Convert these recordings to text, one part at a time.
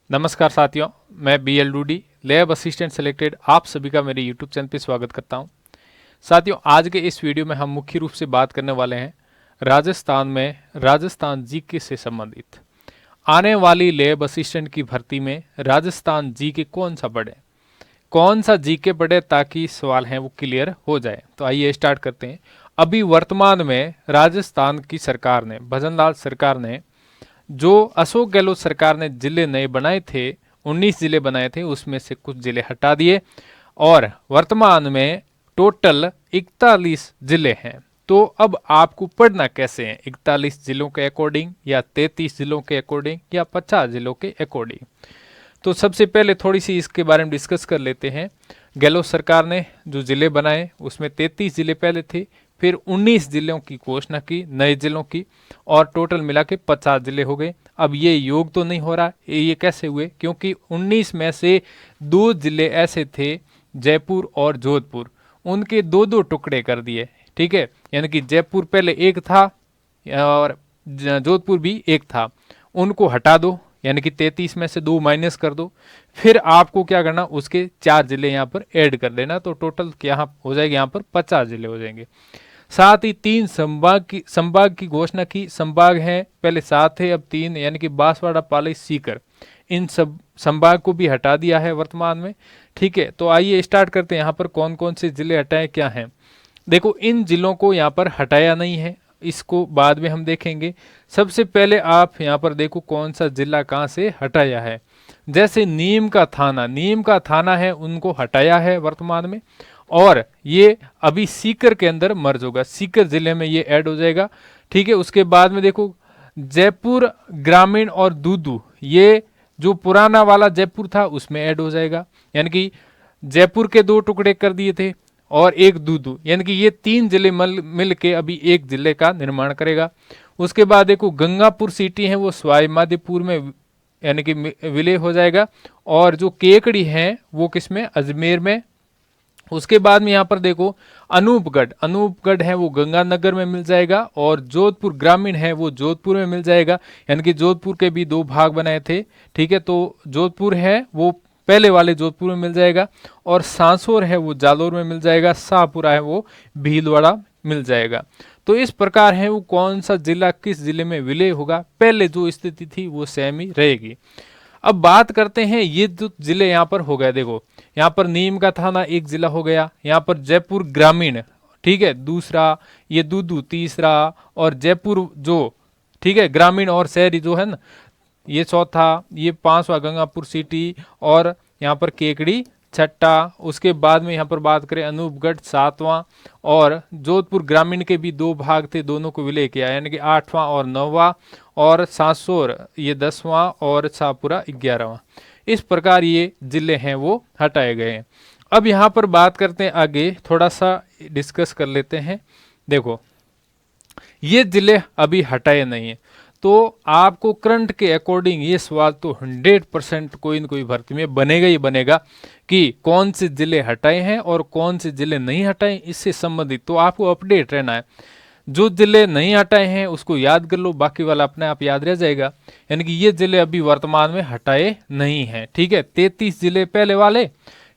नमस्कार साथियों, मैं BL Doodi lab assistant selected आप सभी का मेरे YouTube चैनल पे स्वागत करता हूं। साथियों, आज के इस वीडियो में हम मुख्य रूप से बात करने वाले हैं राजस्थान में राजस्थान जीके से संबंधित आने वाली लैब असिस्टेंट की भर्ती में राजस्थान जीके कौन सा जीके पढ़े ताकि सवाल हैं वो क्लियर हो जाए। तो आइए स्टार्ट करते हैं। अभी वर्तमान में राजस्थान की सरकार ने, भजनलाल सरकार ने, जो अशोक गहलोत सरकार ने जिले नए बनाए थे, 19 जिले बनाए थे, उसमें से कुछ जिले हटा दिए और वर्तमान में टोटल 41 जिले हैं। तो अब आपको पढ़ना कैसे है, 41 जिलों के अकॉर्डिंग या 33 जिलों के अकॉर्डिंग या 50 जिलों के अकॉर्डिंग। तो सबसे पहले थोड़ी सी इसके बारे में डिस्कस कर लेते हैं। गहलोत सरकार ने जो जिले बनाए उसमें 33 जिले पहले थे, फिर 19 जिलों की घोषणा की, नए जिलों की, और टोटल मिला के 50 जिले हो गए। अब ये योग तो नहीं हो रहा, ये कैसे हुए? क्योंकि 19 में से 2 जिले ऐसे थे, जयपुर और जोधपुर, उनके 2-2 टुकड़े कर दिए। ठीक है, यानी कि जयपुर पहले एक था और जोधपुर भी एक था, उनको हटा दो, यानी कि 33 में से 2 माइनस कर दो। फिर आपको क्या करना, उसके 4 जिले यहाँ पर ऐड कर देना, तो टोटल क्या हो जाएगा, यहाँ पर 50 जिले हो जाएंगे। साथ ही 3 संभाग की घोषणा की। संभाग हैं पहले 7 थे, अब 3, यानी कि बांसवाड़ा, पाली, सीकर, इन सब संभाग को भी हटा दिया है वर्तमान में। ठीक है, तो आइए स्टार्ट करते हैं। यहाँ पर कौन कौन से जिले हटाए क्या हैं। देखो, इन जिलों को यहाँ पर हटाया नहीं है, इसको बाद में हम देखेंगे। सबसे पहले आप यहाँ पर देखो कौन सा जिला कहाँ से हटाया है। जैसे नीम का थाना है, उनको हटाया है वर्तमान में, और ये अभी सीकर के अंदर मर्ज होगा, सीकर जिले में ये ऐड हो जाएगा। ठीक है, उसके बाद में देखो जयपुर ग्रामीण और दूदू, ये जो पुराना वाला जयपुर था उसमें ऐड हो जाएगा, यानी कि जयपुर के 2 टुकड़े कर दिए थे और एक दूदू, यानी कि ये 3 जिले मिल के अभी एक जिले का निर्माण करेगा। उसके बाद देखो गंगापुर सिटी है, वो सवाई माधोपुर में यानी कि विलय हो जाएगा, और जो केकड़ी है वो किसमें, अजमेर में। उसके बाद में यहाँ पर देखो अनूपगढ़ है, वो गंगानगर में मिल जाएगा, और जोधपुर ग्रामीण है वो जोधपुर में मिल जाएगा, यानी कि जोधपुर के भी 2 भाग बनाए थे। ठीक है, तो जोधपुर है वो पहले वाले जोधपुर में मिल जाएगा, और सांसोर है वो जालोर में मिल जाएगा, शाहपुरा है वो भीलवाड़ा मिल जाएगा। तो इस प्रकार है वो कौन सा जिला किस जिले में विलय होगा, पहले जो स्थिति थी वो सेम ही रहेगी। अब बात करते हैं ये जो जिले यहाँ पर हो गए। देखो यहाँ पर नीम का थाना एक जिला हो गया, यहाँ पर जयपुर ग्रामीण, ठीक है, दूसरा, ये दूदू तीसरा, और जयपुर जो, ठीक है, ग्रामीण और शहरी जो है ना, ये चौथा, ये 5वां गंगापुर सिटी, और यहाँ पर केकड़ी छठा। उसके बाद में यहाँ पर बात करें अनूपगढ़ 7वां, और जोधपुर ग्रामीण के भी 2 भाग थे, दोनों को विलय किया, यानी कि 8वां और 9वां, और सांसोर ये 10वां, और शाहपुरा 11वां। इस प्रकार ये जिले हैं वो हटाए गए हैं। अब यहाँ पर बात करते हैं आगे, थोड़ा सा डिस्कस कर लेते हैं। देखो ये जिले अभी हटाए नहीं है, तो आपको करंट के अकॉर्डिंग ये सवाल तो 100% कोई न कोई भर्ती में बनेगा ही बनेगा कि कौन से जिले हटाए हैं और कौन से जिले नहीं हटाए, इससे संबंधित तो आपको अपडेट रहना है। जो जिले नहीं हटाए हैं उसको याद कर लो, बाकी वाला अपने आप याद रह जाएगा। यानी कि ये जिले अभी वर्तमान में हटाए नहीं हैं। ठीक है, 33 जिले पहले वाले,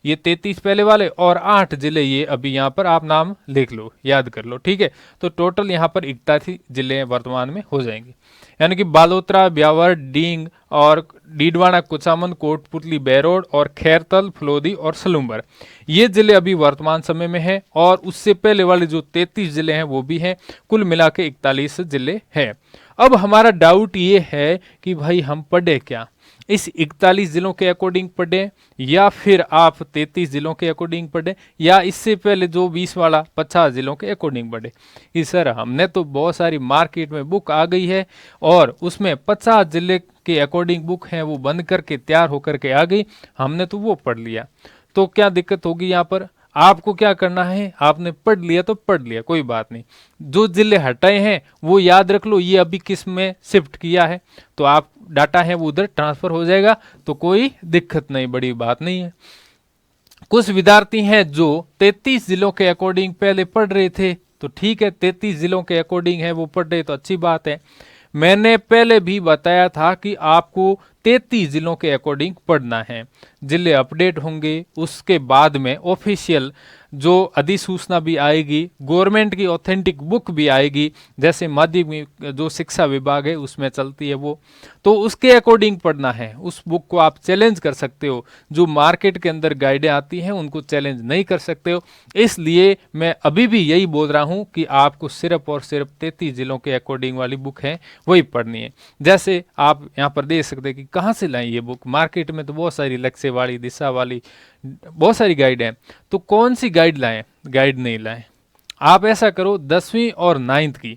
ये 33 पहले वाले, और 8 जिले ये अभी यहाँ पर आप नाम लिख लो, याद कर लो। ठीक है, तो टोटल यहाँ पर 81 जिले वर्तमान में हो जाएंगे, यानी कि बालोतरा, ब्यावर, डींग और डीडवाना, कुचामन, कोटपुतली, बैरोड और खैरतल, फलोदी और सलूम्बर, ये जिले अभी वर्तमान समय में हैं, और उससे पहले वाले जो 33 जिले हैं वो भी हैं। कुल मिला के 41 जिले हैं। अब हमारा डाउट ये है कि भाई हम पढ़े क्या, इस 41 जिलों के अकॉर्डिंग पढ़े, या फिर आप 33 जिलों के अकॉर्डिंग पढ़े, या इससे पहले जो 20 वाला 50 जिलों के अकॉर्डिंग पढ़े। कि सर हमने तो बहुत सारी मार्केट में बुक आ गई है और उसमें 50 जिले के अकॉर्डिंग बुक है वो बंद करके तैयार होकर के आ गई, हमने तो वो पढ़ लिया, तो क्या दिक्कत होगी यहाँ पर? आपको क्या करना है, आपने पढ़ लिया तो पढ़ लिया, कोई बात नहीं। जो जिले हटाए हैं वो याद रख लो, ये अभी किस में शिफ्ट किया है, तो आप डाटा है वो उधर ट्रांसफर हो जाएगा, तो कोई दिक्कत नहीं, बड़ी बात नहीं है। कुछ विद्यार्थी हैं जो 33 जिलों के अकॉर्डिंग पहले पढ़ रहे थे, तो ठीक है, 33 जिलों के अकॉर्डिंग है वो पढ़ रहे तो अच्छी बात है। मैंने पहले भी बताया था कि आपको 33 जिलों के अकॉर्डिंग पढ़ना है। जिले अपडेट होंगे, उसके बाद में ऑफिशियल जो अधिसूचना भी आएगी, गवर्नमेंट की ऑथेंटिक बुक भी आएगी, जैसे माध्यमिक जो शिक्षा विभाग है उसमें चलती है वो, तो उसके अकॉर्डिंग पढ़ना है। उस बुक को आप चैलेंज कर सकते हो, जो मार्केट के अंदर गाइडें आती हैं उनको चैलेंज नहीं कर सकते हो। इसलिए मैं अभी भी यही बोल रहा हूं कि आपको सिर्फ और सिर्फ 33 जिलों के अकॉर्डिंग वाली बुक है वही पढ़नी है। जैसे आप यहाँ पर देख सकते हैं कि कहाँ से लाएं ये बुक, मार्केट में तो बहुत सारी लक्ष्य वाली, दिशा वाली, बहुत सारी गाइड हैं, तो कौन सी गाइड लाएं? गाइड नहीं लाएं। आप ऐसा करो, 10वीं और 9th की,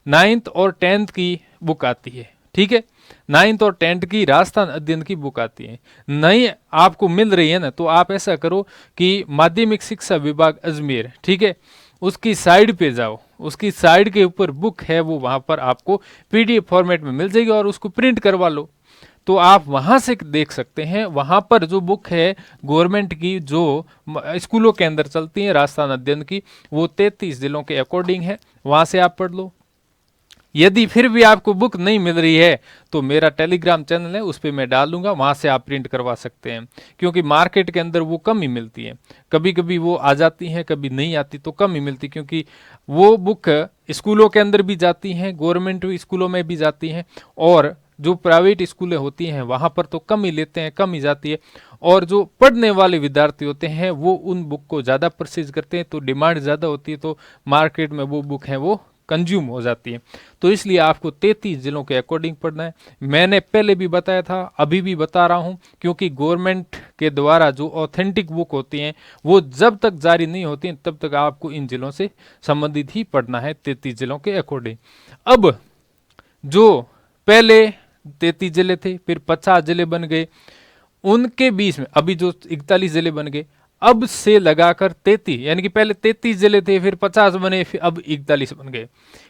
9th और 10th की बुक आती है, ठीक है, 9th और 10th की राजस्थान अध्ययन की बुक आती है, नहीं आपको मिल रही है ना, तो आप ऐसा करो कि माध्यमिक शिक्षा विभाग अजमेर, ठीक है, उसकी साइड पे जाओ, उसकी साइड के ऊपर बुक है वो, वहां पर आपको पीडीएफ फॉर्मेट में मिल जाएगी और उसको प्रिंट करवा लो, तो आप वहां से देख सकते हैं। वहां पर जो बुक है गवर्नमेंट की, जो स्कूलों के अंदर चलती है राजस्थान अध्ययन की, वो 33 जिलों के अकॉर्डिंग है, वहां से आप पढ़ लो। यदि फिर भी आपको बुक नहीं मिल रही है तो मेरा टेलीग्राम चैनल है, उस पर मैं डाल दूंगा, वहां से आप प्रिंट करवा सकते हैं, क्योंकि मार्केट के अंदर वो कम ही मिलती है, कभी कभी वो आ जाती हैं, कभी नहीं आती, तो कम ही मिलती, क्योंकि वो बुक स्कूलों के अंदर भी जाती हैं, गवर्नमेंट स्कूलों में भी जाती हैं, और जो प्राइवेट स्कूलें होती हैं वहां पर तो कम ही लेते हैं, कम ही जाती है, और जो पढ़ने वाले विद्यार्थी होते हैं वो उन बुक को ज़्यादा परचेज करते हैं, तो डिमांड ज़्यादा होती है, तो मार्केट में वो बुक है वो कंज्यूम हो जाती है। तो इसलिए आपको 33 जिलों के अकॉर्डिंग पढ़ना है। मैंने पहले भी बताया था, अभी भी बता रहा हूं, क्योंकि गवर्नमेंट के द्वारा जो ऑथेंटिक बुक होती हैं वो जब तक जारी नहीं होती हैं तब तक आपको इन जिलों से संबंधित ही पढ़ना है, 33 जिलों के अकॉर्डिंग। अब जो पहले 33 जिले थे, फिर 50 जिले बन गए, उनके बीच में अभी जो 41 जिले बन गए, अब से लगाकर 33, यानी कि पहले 33 जिले थे, फिर 50 बने, फिर अब 41 बन गए।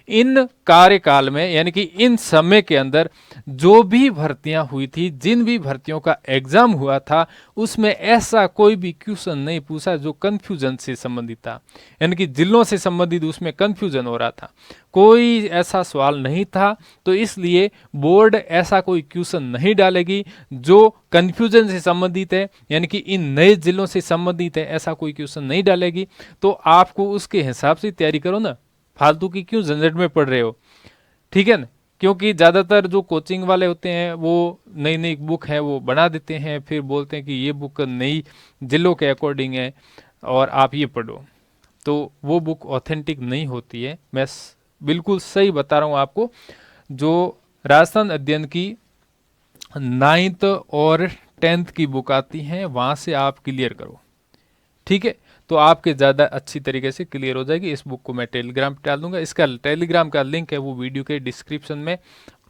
इन कार्यकाल में, यानी कि इन समय के अंदर जो भी भर्तियां हुई थी, जिन भी भर्तियों का एग्जाम हुआ था, उसमें ऐसा कोई भी क्वेश्चन नहीं पूछा जो कंफ्यूजन से संबंधित था, यानी कि जिलों से संबंधित उसमें कंफ्यूजन हो रहा था, कोई ऐसा सवाल नहीं था। तो इसलिए बोर्ड ऐसा कोई क्वेश्चन नहीं डालेगी जो कंफ्यूजन से संबंधित है, यानी कि इन नए जिलों से संबंधित है, ऐसा कोई क्वेश्चन नहीं डालेगी। तो आपको उसके हिसाब से तैयारी करो ना, फालतू की क्यों झंझट में पड़ रहे हो, ठीक है ना। क्योंकि ज़्यादातर जो कोचिंग वाले होते हैं वो नई नई बुक है वो बना देते हैं, फिर बोलते हैं कि ये बुक नई जिलों के अकॉर्डिंग है और आप ये पढ़ो, तो वो बुक ऑथेंटिक नहीं होती है। मैं बिल्कुल सही बता रहा हूँ आपको, जो राजस्थान अध्ययन की 9th और 10th की बुक आती हैं वहाँ से आप क्लियर करो, ठीक है, तो आपके ज़्यादा अच्छी तरीके से क्लियर हो जाएगी। इस बुक को मैं टेलीग्राम पे डाल दूंगा, इसका टेलीग्राम का लिंक है वो वीडियो के डिस्क्रिप्शन में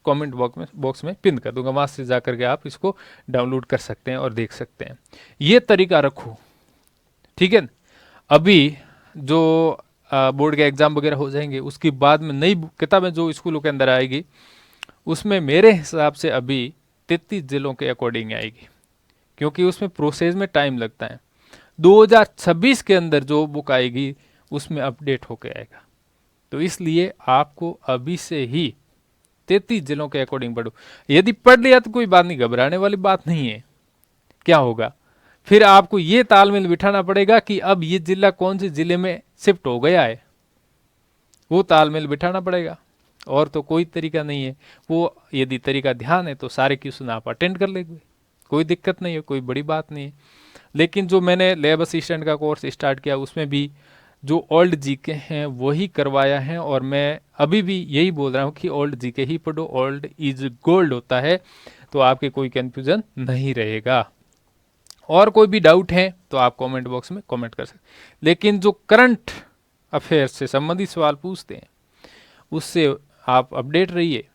कमेंट बॉक्स में पिन कर दूंगा, वहाँ से जाकर के आप इसको डाउनलोड कर सकते हैं और देख सकते हैं। ये तरीका रखो, ठीक है। अभी जो बोर्ड के एग्जाम वगैरह हो जाएंगे, उसके बाद में नई किताबें जो स्कूलों के अंदर आएगी, उसमें मेरे हिसाब से अभी 33 जिलों के अकॉर्डिंग आएगी, क्योंकि उसमें प्रोसेस में टाइम लगता है। 2026 के अंदर जो बुक आएगी उसमें अपडेट होके आएगा, तो इसलिए आपको अभी से ही 33 जिलों के अकॉर्डिंग पढ़ो। यदि पढ़ लिया तो कोई बात नहीं, घबराने वाली बात नहीं है। क्या होगा, फिर आपको ये तालमेल बिठाना पड़ेगा कि अब ये जिला कौन से जिले में शिफ्ट हो गया है, वो तालमेल बिठाना पड़ेगा, और तो कोई तरीका नहीं है। वो यदि तरीका ध्यान है तो सारे क्वेश्चन आप अटेंड कर लेंगे, कोई दिक्कत नहीं है, कोई बड़ी बात नहीं है। लेकिन जो मैंने लैब असिस्टेंट का कोर्स स्टार्ट किया उसमें भी जो ओल्ड जीके हैं वही करवाया है, और मैं अभी भी यही बोल रहा हूँ कि ओल्ड जीके ही पढ़ो, ओल्ड इज गोल्ड होता है, तो आपके कोई कंफ्यूजन नहीं रहेगा। और कोई भी डाउट है तो आप कमेंट बॉक्स में कमेंट कर सकते, लेकिन जो करंट अफेयर से संबंधित सवाल पूछते हैं उससे आप अपडेट रहिए।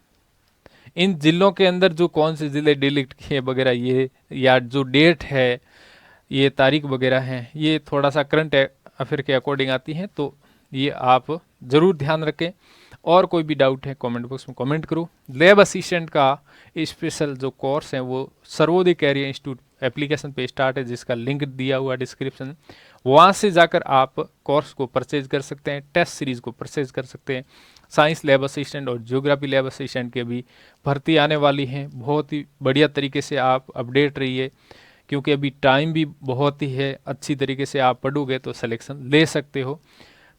इन जिलों के अंदर जो कौन से जिले डिलीट किए वगैरह, ये या जो डेट है, ये तारीख वगैरह हैं, ये थोड़ा सा करंट अफेयर के अकॉर्डिंग आती हैं, तो ये आप ज़रूर ध्यान रखें। और कोई भी डाउट है कमेंट बॉक्स में कमेंट करो। लैब असिस्टेंट का स्पेशल जो कोर्स है वो सर्वोदय कैरियर इंस्टीट्यूट एप्लीकेशन पे स्टार्ट है, जिसका लिंक दिया हुआ डिस्क्रिप्शन, वहाँ से जाकर आप कोर्स को परचेज कर सकते हैं, टेस्ट सीरीज को परचेज कर सकते हैं। साइंस लैब असिस्टेंट और ज्योग्राफी लैब असिस्टेंट के भी भर्ती आने वाली हैं। बहुत ही बढ़िया तरीके से आप अपडेट रहिए, क्योंकि अभी टाइम भी बहुत ही है। अच्छी तरीके से आप पढ़ोगे तो सिलेक्शन ले सकते हो।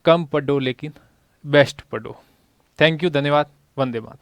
कम पढ़ो लेकिन बेस्ट पढ़ो। थैंक यू, धन्यवाद। वंदे मातरम।